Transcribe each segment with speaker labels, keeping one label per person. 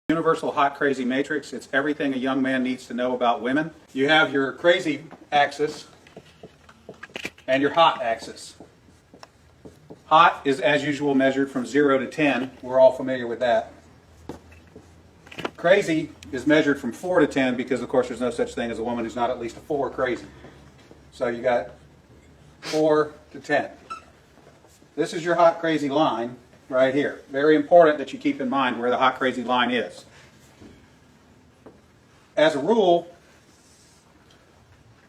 Speaker 1: Universal hot crazy matrix. It's everything a young man needs to know about women. You have your crazy axis and your hot axis. Hot is, as usual, measured from 0 to 10. We're all familiar with that. Crazy is measured from 4 to 10 because, of course, there's no such thing as a woman who's not at least a 4 crazy. So you got 4 to 10. This is your hot crazy line right here. Very important that you keep in mind where the hot crazy line is. As a rule,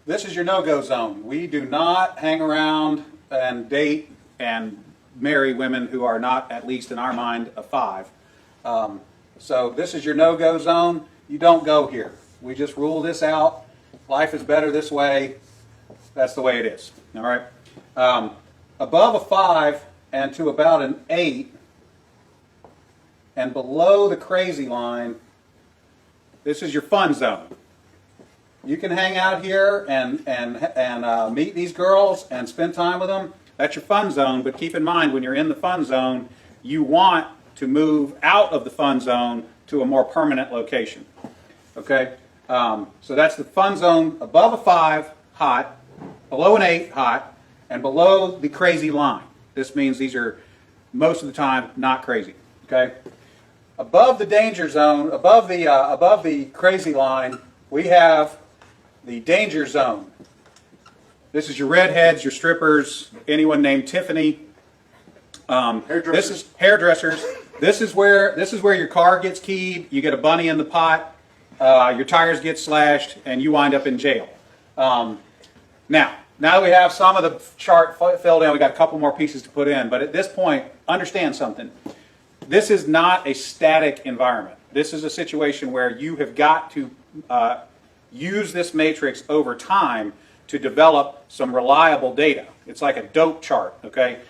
Speaker 1: this is your no-go zone. We do not hang around and date and marry women who are not, at least in our mind, a 5. So this is your no-go zone. You don't go here. We just rule this out. Life is better this way. That's the way it is. All right. Above a 5 and to about an 8 and below the crazy line, this is your fun zone. You can hang out here and meet these girls and spend time with them. That's your fun zone, but keep in mind when you're in the fun zone, you want to move out of the fun zone to a more permanent location. Okay? So that's the fun zone above a 5, hot, below an 8, hot, and below the crazy line. This means these are, most of the time, not crazy. Okay? Above the danger zone, above the crazy line, we have the danger zone. This is your redheads, your strippers, anyone named Tiffany. This is hairdressers. This is where your car gets keyed. You get a bunny in the pot. Your tires get slashed, and you wind up in jail. Now that we have some of the chart filled in, we got a couple more pieces to put in. But at this point, understand something. This is not a static environment. This is a situation where you have got to use this matrix over time to develop some reliable data. It's like a dope chart, okay?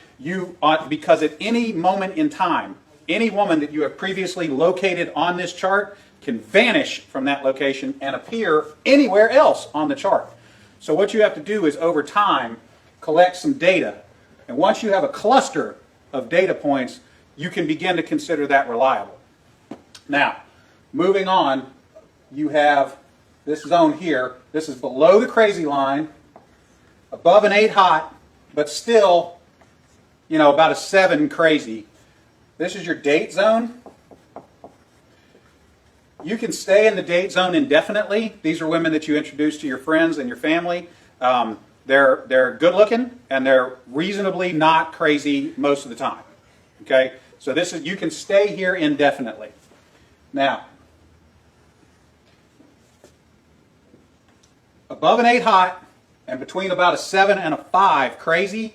Speaker 1: Because at any moment in time, any woman that you have previously located on this chart can vanish from that location and appear anywhere else on the chart. So what you have to do is over time collect some data. And once you have a cluster of data points, you can begin to consider that reliable. Now, moving on, you have this zone here. This is below the crazy line, above an 8 hot, but still, about a 7 crazy. This is your date zone. You can stay in the date zone indefinitely. These are women that you introduce to your friends and your family. They're good looking and they're reasonably not crazy most of the time. Okay? So you can stay here indefinitely. Now, above an 8 hot and between about a 7 and a 5 crazy,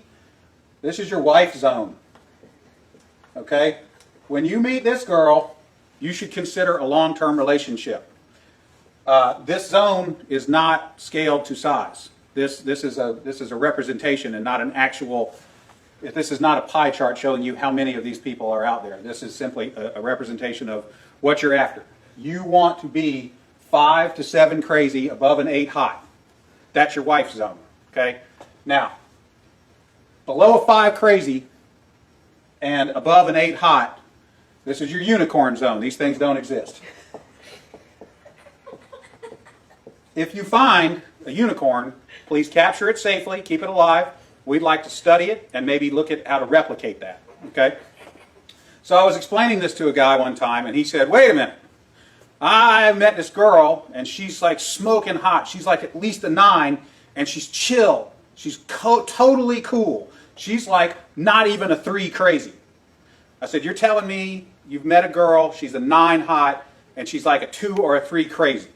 Speaker 1: this is your wife zone. Okay? When you meet this girl, you should consider a long-term relationship. This zone is not scaled to size. This is a representation and not an actual. This is not a pie chart showing you how many of these people are out there. This is simply a representation of what you're after. You want to be 5 to 7 crazy above an 8 hot. That's your wife zone. Okay? Now, below a 5 crazy and above an 8 hot, this is your unicorn zone. These things don't exist. If you find a unicorn, please capture it safely, keep it alive. We'd like to study it and maybe look at how to replicate that. Okay? So I was explaining this to a guy one time, and he said, wait a minute. I met this girl, and she's like smoking hot. She's like at least a 9, and she's chill. She's totally cool. She's like not even a 3 crazy. I said, you're telling me you've met a girl, she's a 9 hot, and she's like a 2 or a 3 crazy.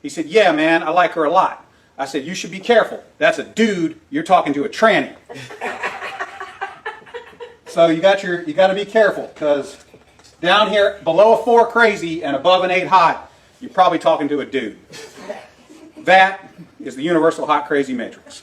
Speaker 1: He said, yeah, man, I like her a lot. I said, you should be careful. That's a dude. You're talking to a tranny. So you got to be careful, because down here below a 4 crazy and above an 8 hot, you're probably talking to a dude. That is the universal hot crazy matrix.